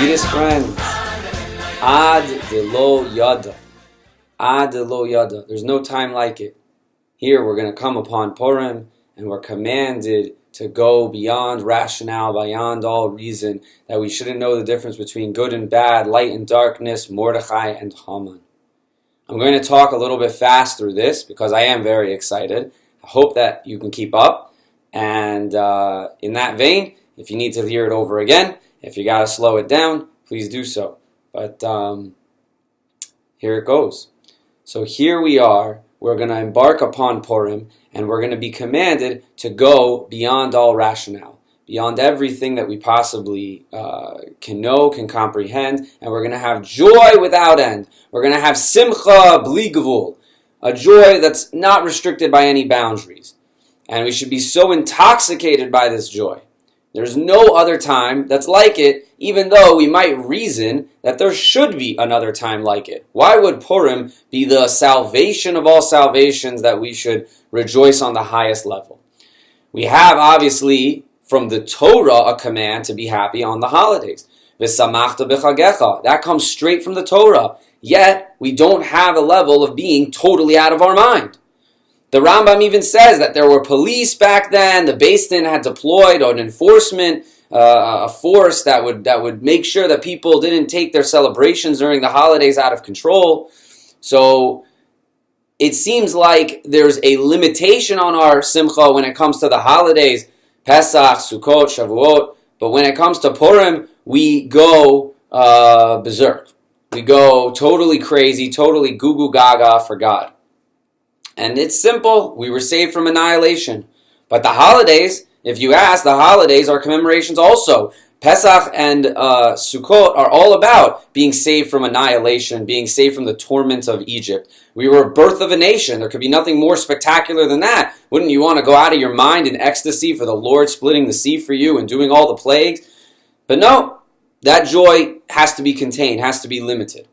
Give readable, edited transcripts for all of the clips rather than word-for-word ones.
Sweetest friends, Ad de lo yada. Ad de lo yada. There's no time like it. Here we're going to come upon Purim, and we're commanded to go beyond rationale, beyond all reason, that we shouldn't know the difference between good and bad, light and darkness, Mordechai and Haman. I'm going to talk a little bit fast through this because I am very excited. I hope that you can keep up. And in that vein, if you need to hear it over again, if you got to slow it down, please do so. But here it goes. So here we are. We're going to embark upon Purim, and we're going to be commanded to go beyond all rationale, beyond everything that we possibly can know, can comprehend, and we're going to have joy without end. We're going to have simcha bli gvul, a joy that's not restricted by any boundaries. And we should be so intoxicated by this joy. There's no other time that's like it, even though we might reason that there should be another time like it. Why would Purim be the salvation of all salvations that we should rejoice on the highest level? We have, obviously, from the Torah, a command to be happy on the holidays. V'samachta b'chagecha. That comes straight from the Torah. Yet, we don't have a level of being totally out of our mind. The Rambam even says that there were police back then. The Beis Din had deployed an enforcement, a force that would make sure that people didn't take their celebrations during the holidays out of control. So it seems like there's a limitation on our simcha when it comes to the holidays, Pesach, Sukkot, Shavuot. But when it comes to Purim, we go berserk. We go totally crazy, totally goo goo gaga for God. And it's simple. We were saved from annihilation. But the holidays, if you ask, the holidays are commemorations also. Pesach and Sukkot are all about being saved from annihilation, being saved from the torments of Egypt. We were a birth of a nation. There could be nothing more spectacular than that. Wouldn't you want to go out of your mind in ecstasy for the Lord splitting the sea for you and doing all the plagues? But no, that joy has to be contained, has to be limited.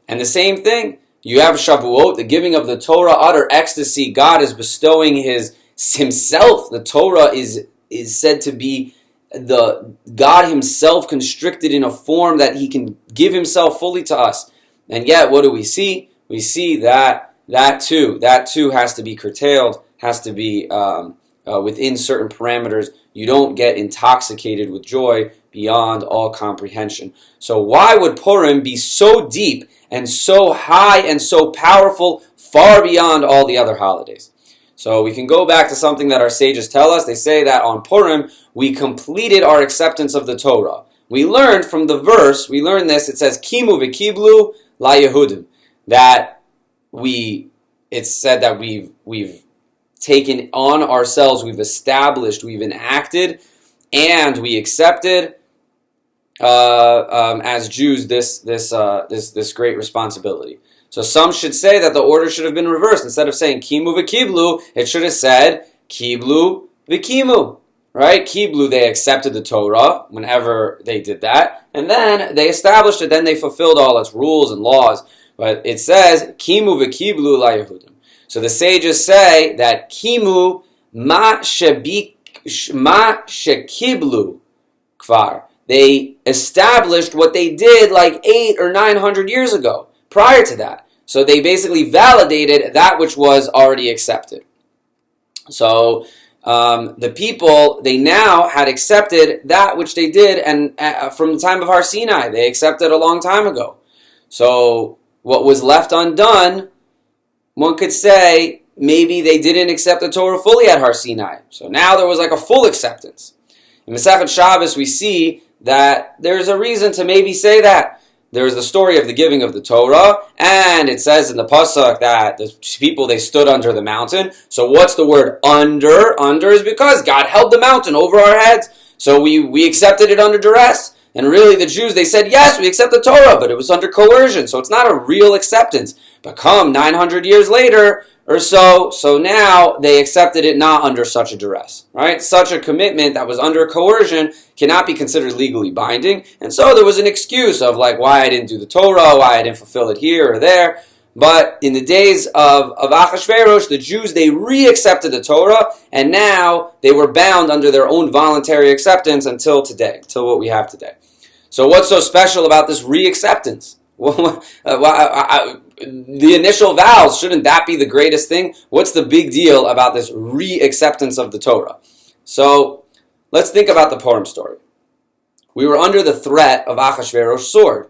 And the same thing, you have Shavuot, the giving of the Torah, utter ecstasy. God is bestowing Himself. The Torah is said to be the God Himself constricted in a form that He can give Himself fully to us. And yet, what do we see? We see that too has to be curtailed, has to be within certain parameters. You don't get intoxicated with joy beyond all comprehension. So why would Purim be so deep and so high and so powerful, far beyond all the other holidays? So we can go back to something that our sages tell us. They say that on Purim, we completed our acceptance of the Torah. We learned from the verse, it says, Kimu v'kiblu la Yehudim, that it's said that we've taken on ourselves, we've established, we've enacted, and we accepted as Jews this great responsibility. So some should say that the order should have been reversed. Instead of saying Kimu v'kiblu, it should have said Kiblu v'kimu. Right? Kiblu, they accepted the Torah whenever they did that, and then they established it, then they fulfilled all its rules and laws. But it says, Kimu v'kiblu la Yehudim. So the sages say that Kimu ma shekiblu kvar. They established what they did like 800 or 900 years ago, prior to that. So they basically validated that which was already accepted. So the people, they now had accepted that which they did, and from the time of Har Sinai, they accepted a long time ago. So what was left undone, one could say, maybe they didn't accept the Torah fully at Har Sinai. So now there was like a full acceptance. In Masechet Shabbos, we see that there's a reason to maybe say that. There's the story of the giving of the Torah, and it says in the Pasuk that the people, they stood under the mountain. So what's the word under? Under is because God held the mountain over our heads. So we accepted it under duress. And really the Jews, they said, yes, we accept the Torah, but it was under coercion. So it's not a real acceptance. But come 900 years later or so now they accepted it not under such a duress, right? Such a commitment that was under coercion cannot be considered legally binding. And so there was an excuse of like why I didn't do the Torah, why I didn't fulfill it here or there. But in the days of Achashverosh, the Jews, they re-accepted the Torah, and now they were bound under their own voluntary acceptance until today, until what we have today. So what's so special about this re-acceptance? The initial vows, shouldn't that be the greatest thing? What's the big deal about this re-acceptance of the Torah? So let's think about the Purim story. We were under the threat of Achashverosh's sword.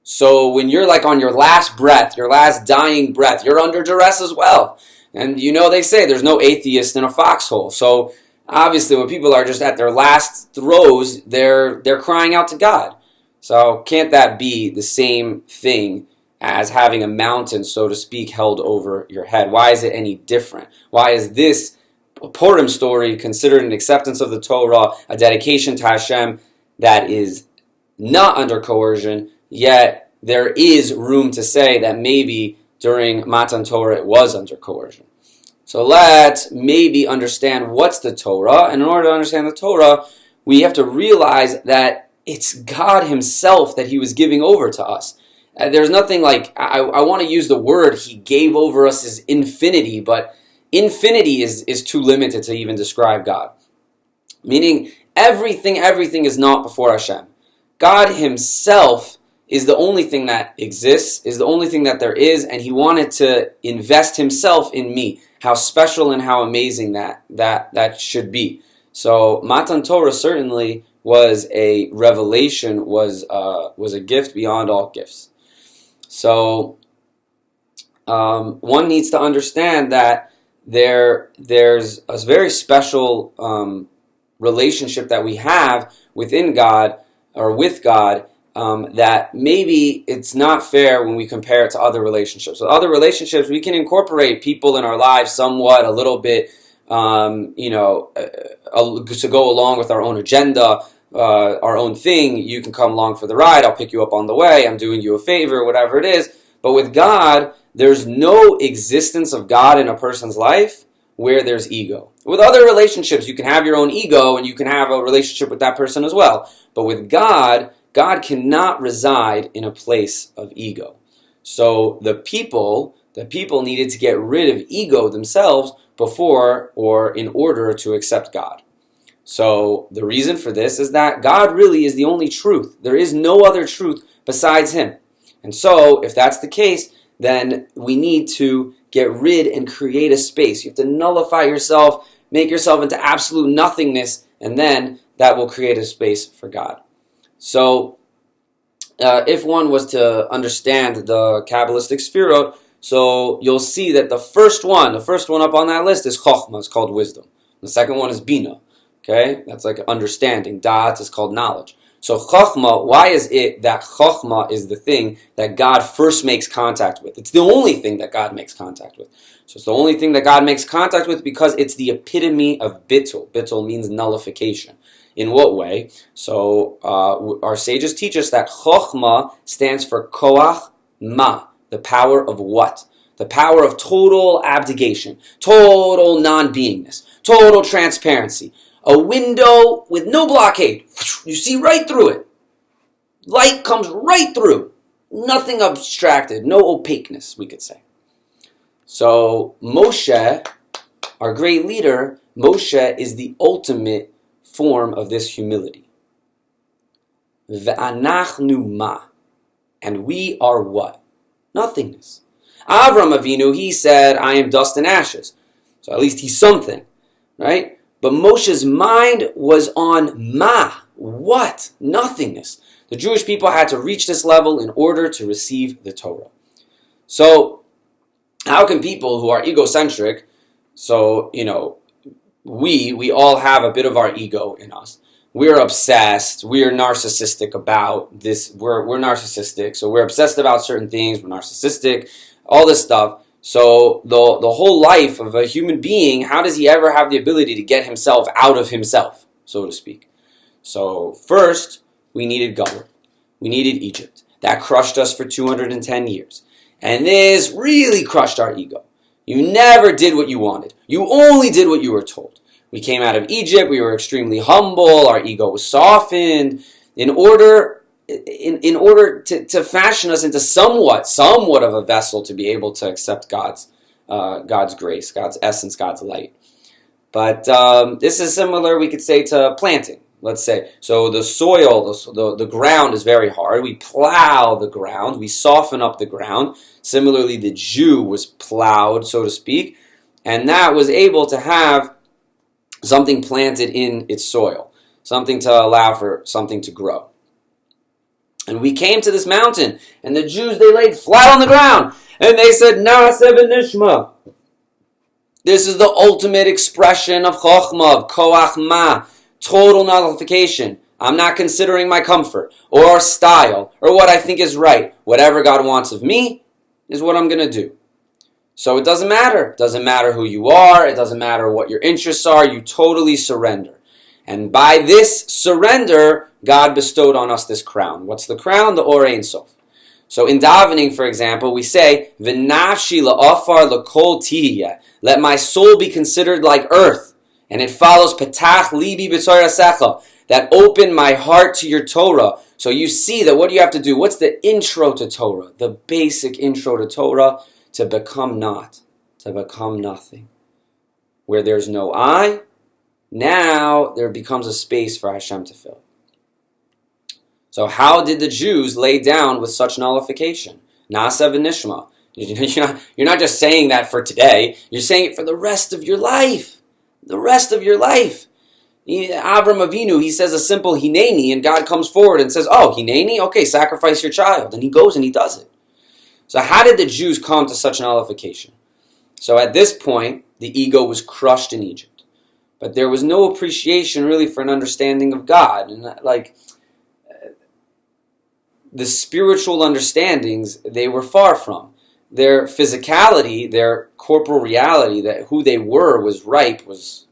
So when you're like on your last breath, your last dying breath, you're under duress as well. And you know they say there's no atheist in a foxhole. So obviously when people are just at their last throes, they're crying out to God. So can't that be the same thing as having a mountain, so to speak, held over your head? Why is it any different? Why is this Purim story considered an acceptance of the Torah, a dedication to Hashem that is not under coercion, yet there is room to say that maybe during Matan Torah it was under coercion? So let's maybe understand what's the Torah. And in order to understand the Torah, we have to realize that it's God himself that he was giving over to us. There's nothing like, I want to use the word he gave over us as infinity, but infinity is too limited to even describe God. Meaning everything is not before Hashem. God himself is the only thing that exists, is the only thing that there is, and he wanted to invest himself in me. How special and how amazing that should be. So Matan Torah certainly was a revelation, was a gift beyond all gifts. So one needs to understand that there's a very special relationship that we have within God, or with God, that maybe it's not fair when we compare it to other relationships. With other relationships, we can incorporate people in our lives somewhat, a little bit, to go along with our own agenda, our own thing. You can come along for the ride. I'll pick you up on the way. I'm doing you a favor, whatever it is. But with God, there's no existence of God in a person's life where there's ego. With other relationships, you can have your own ego and you can have a relationship with that person as well. But with God, God cannot reside in a place of ego. So the people needed to get rid of ego themselves before or in order to accept God. So the reason for this is that God really is the only truth. There is no other truth besides him. And so if that's the case, then we need to get rid and create a space. You have to nullify yourself, make yourself into absolute nothingness, and then that will create a space for God. So if one was to understand the Kabbalistic Sfirot, so you'll see that the first one up on that list is Chokhmah, it's called wisdom. The second one is Bina, okay? That's like understanding. Da'at is called knowledge. So Chokhmah, why is it that Chokhmah is the thing that God first makes contact with? It's the only thing that God makes contact with. So it's the only thing that God makes contact with because it's the epitome of Bittul. Bittul means nullification. In what way? So our sages teach us that Chokhmah stands for Koach Ma, the power of what? The power of total abdication, total non-beingness, total transparency. A window with no blockade. You see right through it. Light comes right through. Nothing abstracted, no opaqueness, we could say. So Moshe, our great leader, Moshe is the ultimate form of this humility. Ve'anachnu ma. And we are what? Nothingness. Avram Avinu, he said, I am dust and ashes. So at least he's something, right? But Moshe's mind was on ma. What? Nothingness. The Jewish people had to reach this level in order to receive the Torah. So, how can people who are egocentric, so, we all have a bit of our ego in us. We're obsessed, we're narcissistic about this, we're narcissistic, so we're obsessed about certain things, we're narcissistic, all this stuff. So, the whole life of a human being, how does he ever have the ability to get himself out of himself, so to speak? So, first, we needed Gomer. We needed Egypt. That crushed us for 210 years. And this really crushed our ego. You never did what you wanted. You only did what you were told. We came out of Egypt. We were extremely humble. Our ego was softened in order to fashion us into somewhat of a vessel to be able to accept God's grace, God's essence, God's light. But this is similar, we could say, to planting. Let's say, so the soil, the ground is very hard. We plow the ground. We soften up the ground. Similarly, the Jew was plowed, so to speak, and that was able to have something planted in its soil, something to allow for something to grow. And we came to this mountain, and the Jews, they laid flat on the ground, and they said, Na'aseh v'nishma. This is the ultimate expression of chokhmah, of koach ma. Total nullification. I'm not considering my comfort or style or what I think is right. Whatever God wants of me is what I'm going to do. So it doesn't matter. It doesn't matter who you are. It doesn't matter what your interests are. You totally surrender. And by this surrender, God bestowed on us this crown. What's the crown? The Or Ein Sof. So in davening, for example, we say, V'nafshi la'afar l'kol tihiyeh. Let my soul be considered like earth. And it follows, Petach libi b'torasecha, that open my heart to your Torah. So you see that what do you have to do? What's the intro to Torah? The basic intro to Torah, to become not, to become nothing. Where there's no I, now there becomes a space for Hashem to fill. So how did the Jews lay down with such nullification? Na'aseh v'nishma. You're not just saying that for today. You're saying it for the rest of your life. The rest of your life. Avram Avinu, he says a simple hineni, and God comes forward and says, oh, hineni? Okay, sacrifice your child. And he goes and he does it. So how did the Jews come to such nullification? So at this point, the ego was crushed in Egypt. But there was no appreciation really for an understanding of God. And the spiritual understandings, they were far from. Their physicality, their corporal reality, that who they were was ripe, was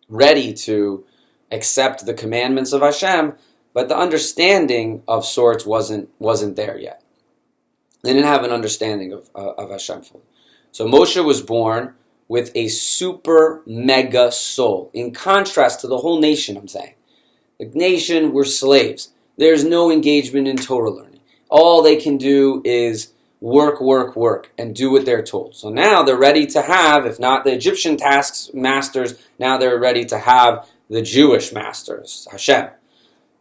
ready to accept the commandments of Hashem, but the understanding of sorts wasn't there yet. They didn't have an understanding of Hashem fully. So Moshe was born with a super mega soul, in contrast to the whole nation, I'm saying. The nation were slaves. There's no engagement in Torah learning. All they can do is work, and do what they're told. So now they're ready to have, if not the Egyptian masters, now they're ready to have the Jewish masters, Hashem.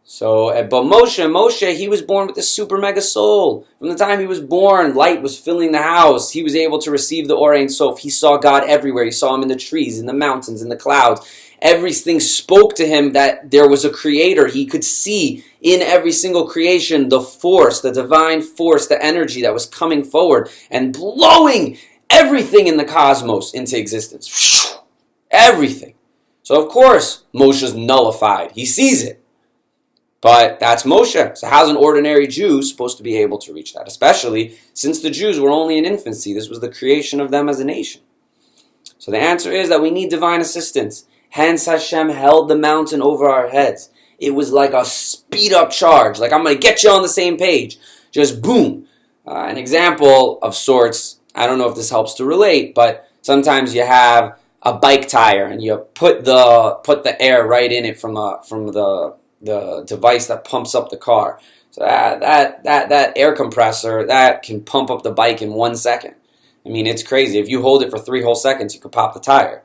So, but Moshe, he was born with a super mega soul. From the time he was born, light was filling the house. He was able to receive the Or Ein Sof. He saw God everywhere. He saw him in the trees, in the mountains, in the clouds. Everything spoke to him that there was a creator. He could see in every single creation the force, the divine force, the energy that was coming forward and blowing everything in the cosmos into existence. Everything. So of course, Moshe's nullified. He sees it. But that's Moshe. So how's an ordinary Jew supposed to be able to reach that? Especially since the Jews were only in infancy. This was the creation of them as a nation. So the answer is that we need divine assistance. Hence Hashem held the mountain over our heads. It was like a speed-up charge. Like, I'm going to get you on the same page. Just boom. An example of sorts, I don't know if this helps to relate, but sometimes you have a bike tire and you put the air right in it from the device that pumps up the car. So that air compressor, that can pump up the bike in 1 second. I mean, it's crazy. If you hold it for 3 whole seconds, you could pop the tire.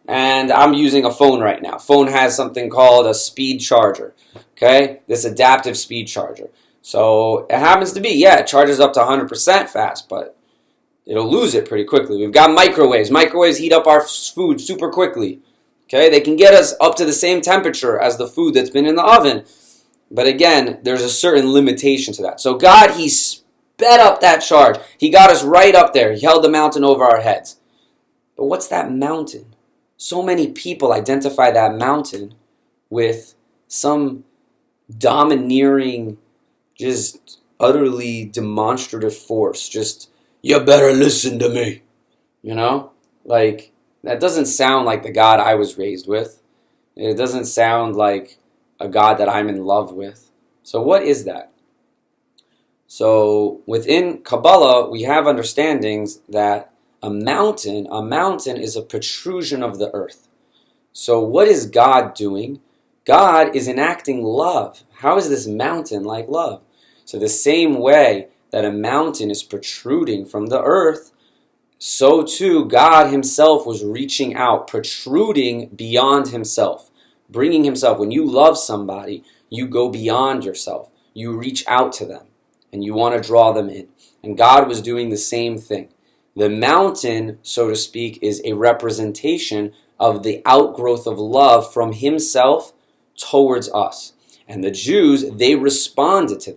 And I'm using a phone right now. Phone has something called a speed charger. Okay? This adaptive speed charger. So it happens to be, yeah, it charges up to 100% fast, but it'll lose it pretty quickly. We've got microwaves. Microwaves heat up our food super quickly. Okay? They can get us up to the same temperature as the food that's been in the oven. But again, there's a certain limitation to that. So God, He sped up that charge. He got us right up there. He held the mountain over our heads. But what's that mountain? So many people identify that mountain with some domineering, just utterly demonstrative force. Just, you better listen to me. You know? Like, that doesn't sound like the God I was raised with. It doesn't sound like a God that I'm in love with. So what is that? So within Kabbalah, we have understandings that a mountain is a protrusion of the earth. So what is God doing? God is enacting love. How is this mountain like love? So the same way that a mountain is protruding from the earth, so too God Himself was reaching out, protruding beyond Himself, bringing Himself. When you love somebody, you go beyond yourself. You reach out to them, and you want to draw them in. And God was doing the same thing. The mountain, so to speak, is a representation of the outgrowth of love from Himself towards us. And the Jews, they responded to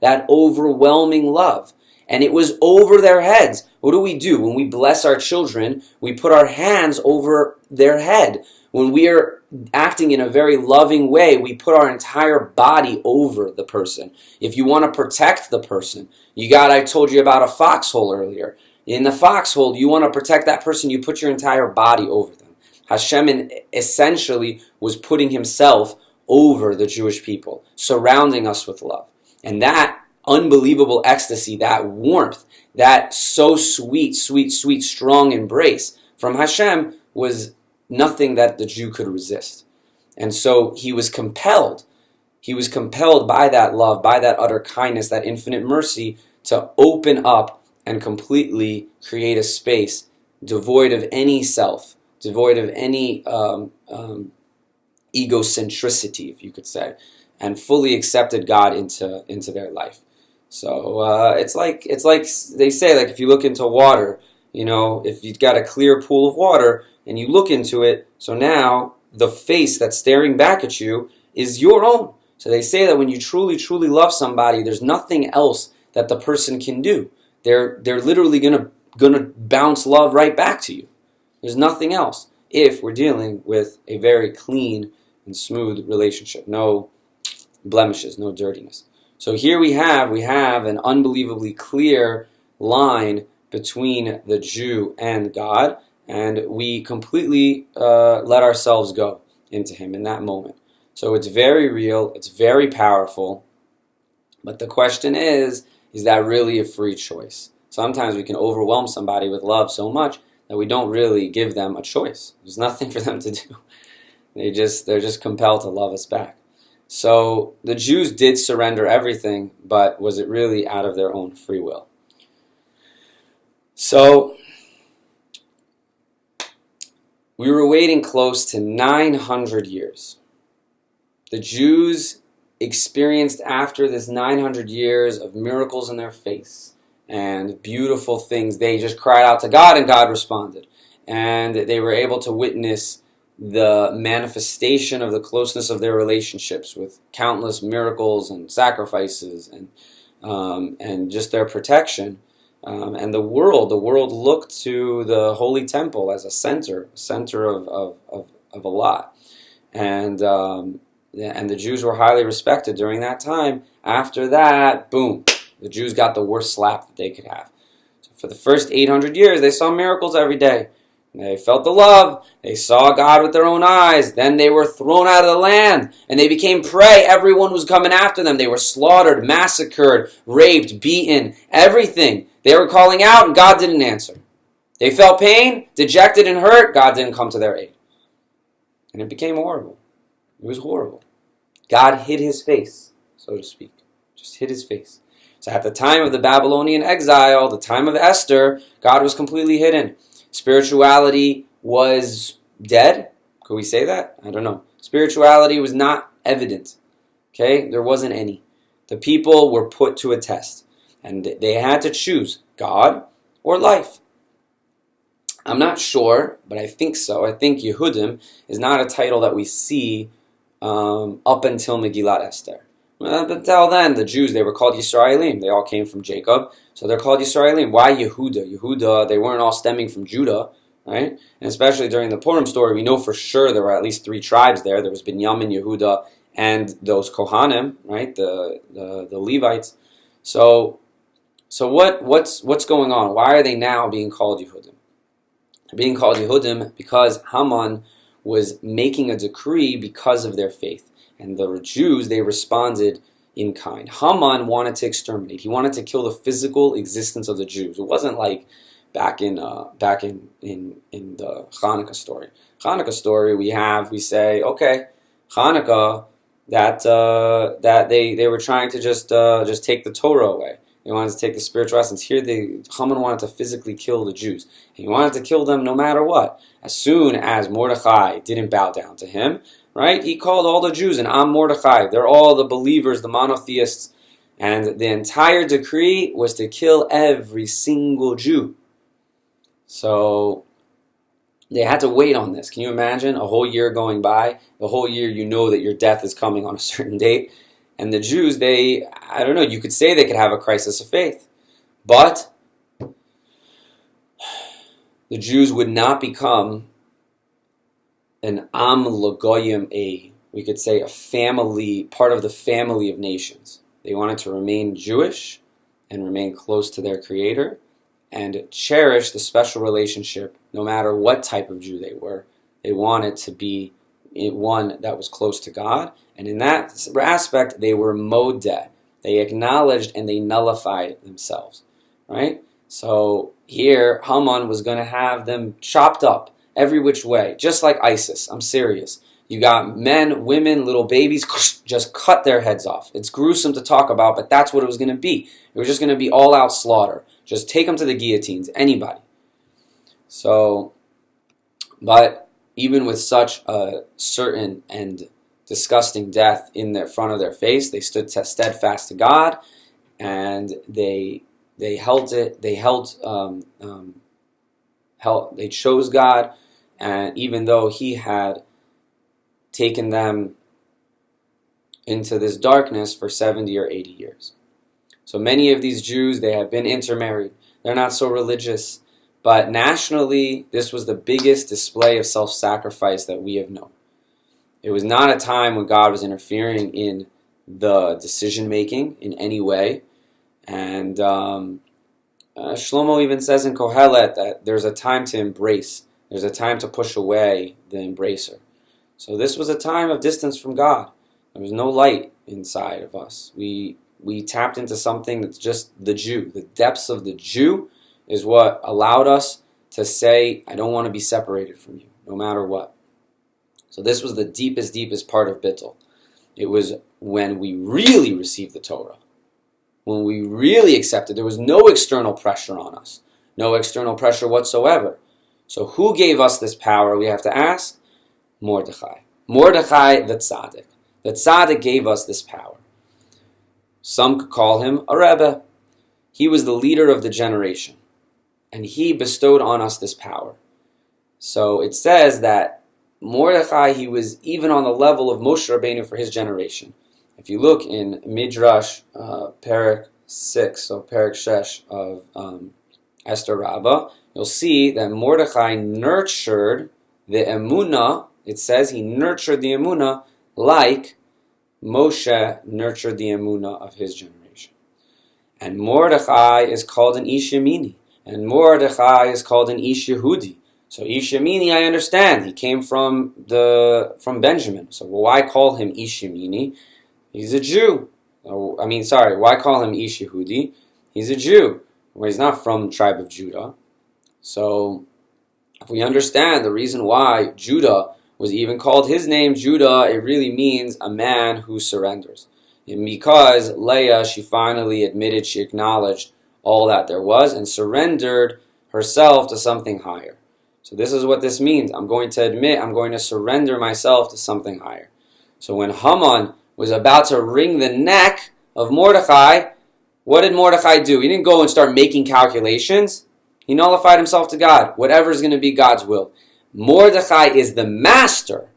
that overwhelming love. And it was over their heads. What do? When we bless our children, we put our hands over their head. When we are acting in a very loving way, we put our entire body over the person. If you want to protect the person, I told you about a foxhole earlier. In the foxhole, you want to protect that person, you put your entire body over them. Hashem essentially was putting Himself over the Jewish people, surrounding us with love. And that unbelievable ecstasy, that warmth, that so sweet, strong embrace from Hashem was nothing that the Jew could resist. And so he was compelled by that love, by that utter kindness, that infinite mercy, to open up and completely create a space devoid of any self, devoid of any egocentricity, if you could say, and fully accepted God into their life. So it's like they say, like if you look into water, if you've got a clear pool of water and you look into it, so now the face that's staring back at you is your own. So they say that when you truly love somebody, there's nothing else that the person can do. They're literally gonna bounce love right back to you. There's nothing else if we're dealing with a very clean and smooth relationship. No blemishes, no dirtiness. So here we have an unbelievably clear line between the Jew and God, and we completely let ourselves go into Him in that moment. So it's very real, it's very powerful, but the question is that really a free choice? Sometimes we can overwhelm somebody with love so much that we don't really give them a choice. There's nothing for them to do. They're just compelled to love us back. So the Jews did surrender everything, but was it really out of their own free will? So we were waiting close to 900 years. The Jews experienced after this 900 years of miracles in their face and beautiful things. They just cried out to God and God responded. And they were able to witness the manifestation of the closeness of their relationships with countless miracles and sacrifices and just their protection. And the world looked to the Holy Temple as a center of a lot. And the Jews were highly respected during that time. After that, boom, the Jews got the worst slap that they could have. So for the first 800 years, they saw miracles every day. They felt the love. They saw God with their own eyes. Then they were thrown out of the land, and they became prey. Everyone was coming after them. They were slaughtered, massacred, raped, beaten, everything. They were calling out, and God didn't answer. They felt pain, dejected and hurt. God didn't come to their aid. And it became horrible. It was horrible. God hid His face, so to speak. Just hid his face. So at the time of the Babylonian exile, the time of Esther, God was completely hidden. Spirituality was dead. Could we say that? I don't know. Spirituality was not evident. Okay? There wasn't any. The people were put to a test. And they had to choose God or life. I'm not sure, but I think so. I think Yehudim is not a title that we see up until Megillat Esther. Up until then, the Jews, they were called Yisraelim. They all came from Jacob, so they're called Yisraelim. Why Yehuda? Yehuda, they weren't all stemming from Judah, right? And especially during the Purim story, we know for sure there were at least 3 tribes there. There was Binyamin, Yehuda, and those Kohanim, right? The Levites. So what's going on? Why are they now being called Yehudim? They're being called Yehudim because Haman was making a decree because of their faith. And the Jews, they responded in kind. Haman wanted to exterminate. He wanted to kill the physical existence of the Jews. It wasn't like back in the Hanukkah story. Hanukkah story, we say, okay, Hanukkah, that they were trying to just take the Torah away. They wanted to take the spiritual essence. Here, Haman wanted to physically kill the Jews. And he wanted to kill them no matter what. As soon as Mordechai didn't bow down to him, right? He called all the Jews and Am Mordechai. They're all the believers, the monotheists. And the entire decree was to kill every single Jew. So they had to wait on this. Can you imagine a whole year going by? The whole year you know that your death is coming on a certain date. And the Jews, I don't know, you could say they could have a crisis of faith. But the Jews would not become an Am Lagoyim, we could say a family, part of the family of nations. They wanted to remain Jewish and remain close to their Creator and cherish the special relationship no matter what type of Jew they were. They wanted to be one that was close to God. And in that aspect, they were modeh. They acknowledged and they nullified themselves. Right? So here, Haman was going to have them chopped up every which way, just like ISIS. I'm serious. You got men, women, little babies, just cut their heads off. It's gruesome to talk about, but that's what it was going to be. It was just going to be all-out slaughter. Just take them to the guillotines, anybody. So, but even with such a certain and disgusting death in the front of their face, they stood steadfast to God, and they held it. They chose God, and even though He had taken them into this darkness for 70 or 80 years. So many of these Jews, they have been intermarried. They're not so religious, but nationally, this was the biggest display of self-sacrifice that we have known. It was not a time when God was interfering in the decision-making in any way. And Shlomo even says in Kohelet that there's a time to embrace. There's a time to push away the embracer. So this was a time of distance from God. There was no light inside of us. We tapped into something that's just the Jew. The depths of the Jew is what allowed us to say, I don't want to be separated from you, no matter what. So this was the deepest part of Bittul. It was when we really received the Torah. When we really accepted, there was no external pressure on us. No external pressure whatsoever. So who gave us this power, we have to ask? Mordechai. Mordechai the Tzaddik. The Tzaddik gave us this power. Some could call him a Rebbe. He was the leader of the generation. And he bestowed on us this power. So it says that Mordechai, he was even on the level of Moshe Rabbeinu for his generation. If you look in Midrash Perek 6, so Perek Shesh of Esther Rabbah, you'll see that Mordechai nurtured the emunah. It says he nurtured the emunah like Moshe nurtured the emunah of his generation. And Mordechai is called an Ish Yemini, and Mordechai is called an Ish Yehudi. So Ish Yemini, I understand, he came from Benjamin. So why call him Ish Yemini? He's a Jew. Why call him Ish Yehudi? He's a Jew. Well, he's not from the tribe of Judah. So if we understand the reason why Judah was even called his name Judah, it really means a man who surrenders. And because Leah, she finally admitted, she acknowledged all that there was and surrendered herself to something higher. So this is what this means. I'm going to admit, I'm going to surrender myself to something higher. So when Haman was about to wring the neck of Mordechai, what did Mordechai do? He didn't go and start making calculations. He nullified himself to God. Whatever is going to be God's will. Mordechai is the master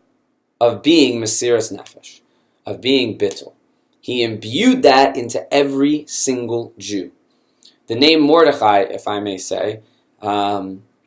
of being Mesiras Nefesh, of being Bittul. He imbued that into every single Jew. The name Mordechai, if I may say,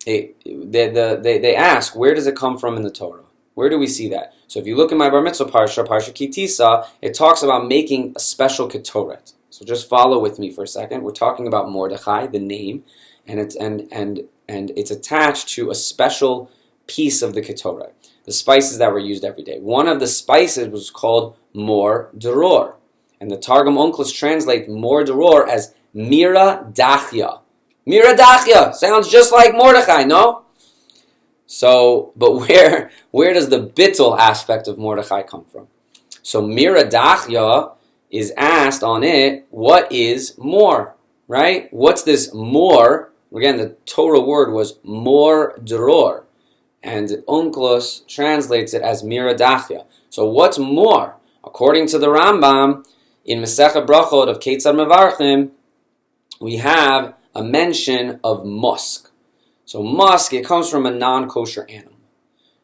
they ask, where does it come from in the Torah? Where do we see that? So if you look at my Bar Mitzvah Parsha, Parsha Kitisa, it talks about making a special Ketoret. So just follow with me for a second. We're talking about Mordechai, the name, and it's attached to a special piece of the Ketoret, the spices that were used every day. One of the spices was called Mor Deror, and the Targum Onkelos translates Mor Deror as Mira Dachya. Mira Dachya sounds just like Mordechai, no? So, but where does the bittul aspect of Mordechai come from? So Mira Dachya is asked on it, what is more, right? What's this more? Again, the Torah word was Mor Deror, and Onkelos translates it as Mira Dachya. So what's more? According to the Rambam, in Masechet Brachot of Ketzad Mevarchim, we have a mention of musk. So musk, it comes from a non-kosher animal.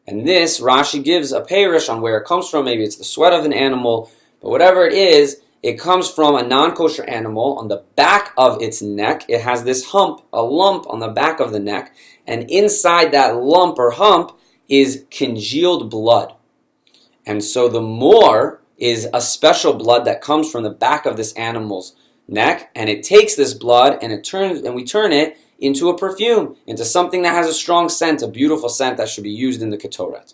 And this, Rashi gives a parish on where it comes from. Maybe it's the sweat of an animal, but whatever it is, it comes from a non-kosher animal. On the back of its neck, it has this hump, a lump on the back of the neck, and inside that lump or hump is congealed blood. And so the more is a special blood that comes from the back of this animal's neck, and it takes this blood and we turn it into a perfume, into something that has a strong scent, a beautiful scent that should be used in the Ketoret.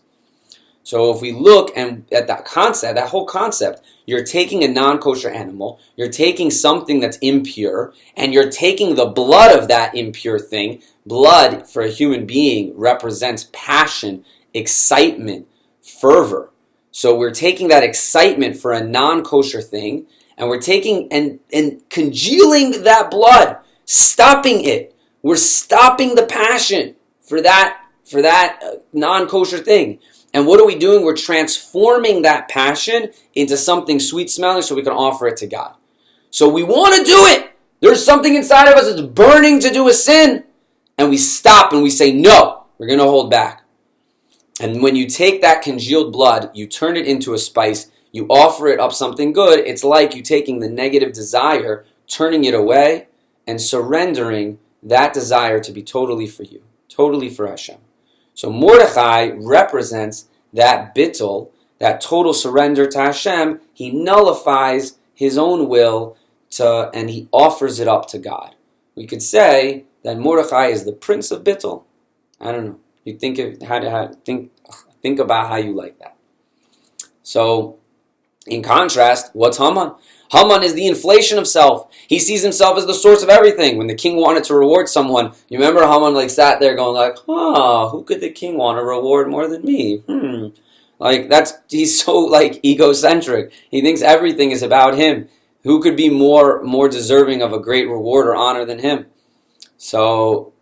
So if we look at that concept, that whole concept, you're taking a non-kosher animal, you're taking something that's impure, and you're taking the blood of that impure thing. Blood for a human being represents passion, excitement, fervor. So we're taking that excitement for a non-kosher thing, and we're taking and congealing that blood, stopping it. We're stopping the passion for that non-kosher thing. And what are we doing? We're transforming that passion into something sweet-smelling so we can offer it to God. So we want to do it. There's something inside of us that's burning to do a sin. And we stop and we say, no, we're going to hold back. And when you take that congealed blood, you turn it into a spice, you offer it up something good. It's like you taking the negative desire, turning it away, and surrendering that desire to be totally for you, totally for Hashem. So Mordechai represents that bittul, that total surrender to Hashem. He nullifies his own will and he offers it up to God. We could say that Mordechai is the prince of bittul. I don't know. You think about how you like that. So, in contrast, what's Haman? Haman is the inflation of self. He sees himself as the source of everything. When the king wanted to reward someone, you remember Haman sat there going who could the king want to reward more than me? He's so egocentric. He thinks everything is about him. Who could be more deserving of a great reward or honor than him? So,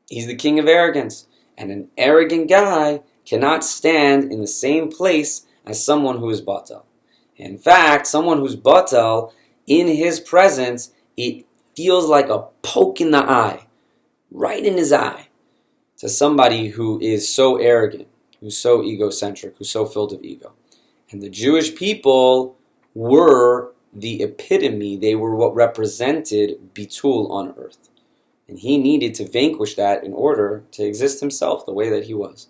he's the king of arrogance. And an arrogant guy cannot stand in the same place as someone who is batal. In fact, someone who's batal, in his presence, it feels like a poke in the eye, right in his eye, to somebody who is so arrogant, who's so egocentric, who's so filled with ego. And the Jewish people were the epitome, they were what represented Bitul on earth. And he needed to vanquish that in order to exist himself the way that he was.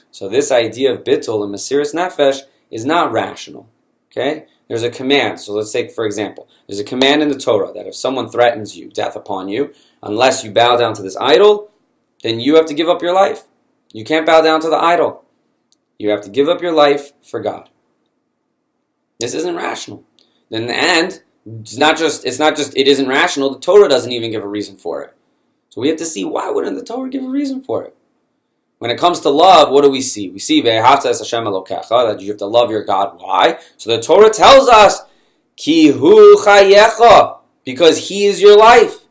So this idea of Bitul and Mesiras Nefesh is not rational. Okay? There's a command. So let's take, for example, there's a command in the Torah that if someone threatens you, death upon you, unless you bow down to this idol, then you have to give up your life. You can't bow down to the idol. You have to give up your life for God. This isn't rational. In the end, it's not just it isn't rational, the Torah doesn't even give a reason for it. So we have to see, why wouldn't the Torah give a reason for it? When it comes to love, what do we see? We see Ve'ahavta es Hashem Elokecha, that you have to love your God. Why? So the Torah tells us, Ki hu chayecha, because he is your life,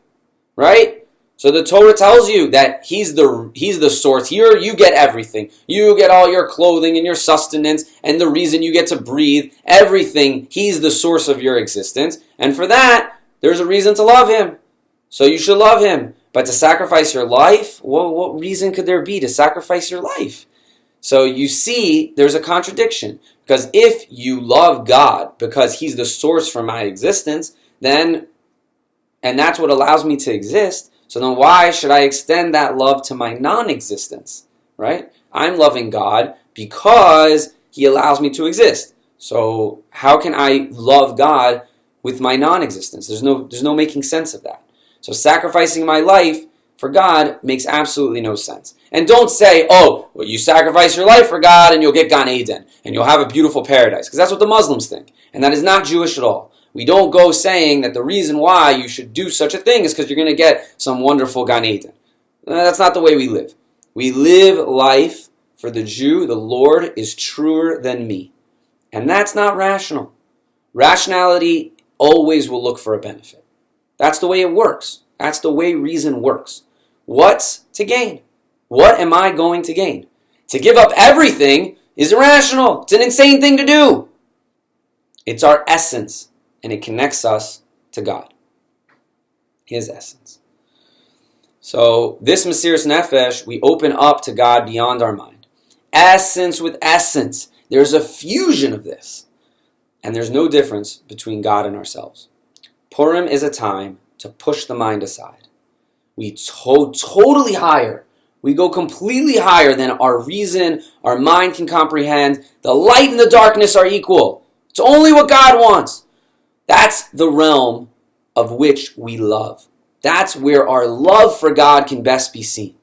right? So the Torah tells you that he's the source. Here you get everything. You get all your clothing and your sustenance and the reason you get to breathe. Everything. He's the source of your existence. And for that, there's a reason to love him. So you should love him. But to sacrifice your life, well, what reason could there be to sacrifice your life? So you see, there's a contradiction. Because if you love God because he's the source for my existence, and that's what allows me to exist, so then why should I extend that love to my non-existence, right? I'm loving God because he allows me to exist. So how can I love God with my non-existence? There's no making sense of that. So sacrificing my life for God makes absolutely no sense. And don't say, oh, well, you sacrifice your life for God and you'll get Gan Eden and you'll have a beautiful paradise, because that's what the Muslims think. And that is not Jewish at all. We don't go saying that the reason why you should do such a thing is because you're going to get some wonderful Gan Eden. That's not the way we live. We live life for the Jew. The Lord is truer than me. And that's not rational. Rationality always will look for a benefit. That's the way it works. That's the way reason works. What's to gain? What am I going to gain? To give up everything is irrational. It's an insane thing to do. It's our essence. And it connects us to God, his essence. So this Mesiras Nefesh, we open up to God beyond our mind. Essence with essence. There's a fusion of this. And there's no difference between God and ourselves. Purim is a time to push the mind aside. We totally higher. We go completely higher than our reason, our mind can comprehend. The light and the darkness are equal. It's only what God wants. That's the realm of which we love. That's where our love for God can best be seen.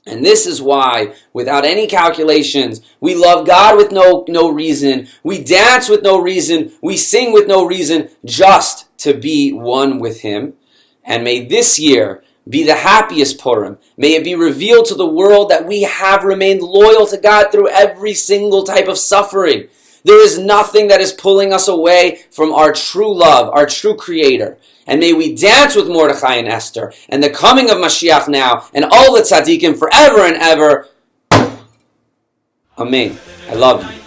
And this is why, without any calculations, we love God with no reason. We dance with no reason. We sing with no reason, just to be one with him. And may this year be the happiest Purim. May it be revealed to the world that we have remained loyal to God through every single type of suffering. There is nothing that is pulling us away from our true love, our true Creator. And may we dance with Mordechai and Esther, and the coming of Mashiach now, and all the tzaddikim forever and ever. Amen. I love you.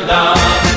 La